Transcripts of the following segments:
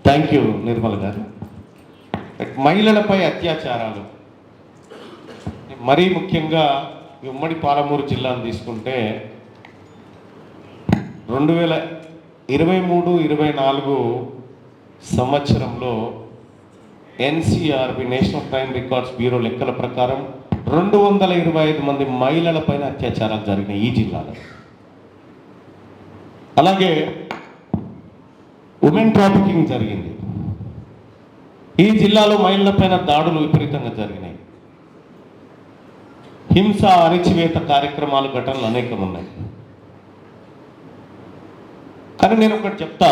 Thank you Nirmal గారు. మహిళలపై అత్యాచారాలు మరీ ముఖ్యంగా ఉమ్మడి పాలమూరు జిల్లాను తీసుకుంటే 2023-24 సంవత్సరంలో NCRB national crime records bureau లెక్కల ప్రకారం 225 మంది మహిళలపైన అత్యాచారాలు జరిగినాయి ఈ జిల్లాలో. అలాగే ఉమెన్ ట్రాఫికింగ్ జరిగింది. ఈ జిల్లాలో మహిళలపైన దాడులు విపరీతంగా జరిగినాయి. హింస, అణిచివేత కార్యక్రమాలు, ఘటనలు అనేకం ఉన్నాయి. కానీ నేను ఒకటి చెప్తా,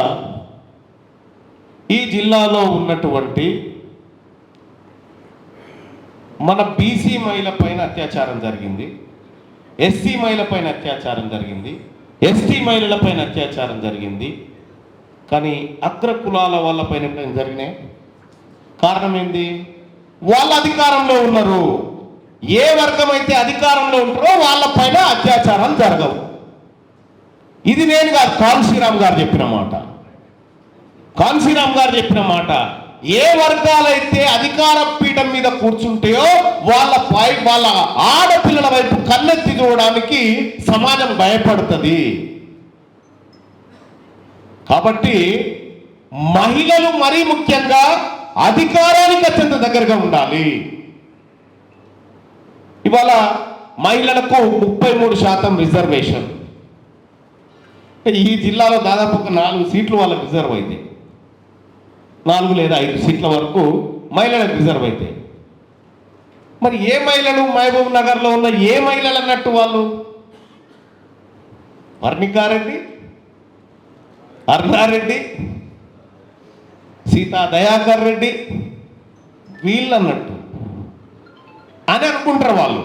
ఈ జిల్లాలో ఉన్నటువంటి మన బీసీ మహిళ పైన అత్యాచారం జరిగింది, ఎస్సీ మహిళ పైన అత్యాచారం జరిగింది, ఎస్టీ మహిళల పైన అత్యాచారం జరిగింది. కానీ అగ్ర కులాల వాళ్ళ పైన జరిగినాయి. కారణం ఏంది? వాళ్ళ అధికారంలో ఉన్నారు. ఏ వర్గం అయితే అధికారంలో ఉంటారో వాళ్ళ పైన అత్యాచారం జరగవు. ఇది నేను కాదు, కాన్సీరామ్ గారు చెప్పిన మాట. కాన్సీరామ్ గారు చెప్పిన మాట. ఏ వర్గాలైతే అధికార పీఠం మీద కూర్చుంటాయో వాళ్ళ ఆడపిల్లల వైపు కన్నెత్తి చూడడానికి సమాజం భయపడుతుంది. కాబట్టి మహిళలు మరీ ముఖ్యంగా అధికారానికి అత్యంత దగ్గరగా ఉండాలి. ఇవాళ మహిళలకు 33% రిజర్వేషన్. ఈ జిల్లాలో దాదాపు ఒక 4 సీట్లు వాళ్ళకి రిజర్వ్ అయితే, 4 లేదా 5 సీట్ల వరకు మహిళలకు రిజర్వ్ అయితే, మరి ఏ మహిళలు మహబూబ్ నగర్లో ఉన్న ఏ మహిళలు అన్నట్టు వాళ్ళు? వర్ణికారెడ్డి, అరుణారెడ్డి, సీతా దయాకర్ రెడ్డి వీళ్ళు అన్నట్టు అని అనుకుంటారు వాళ్ళు.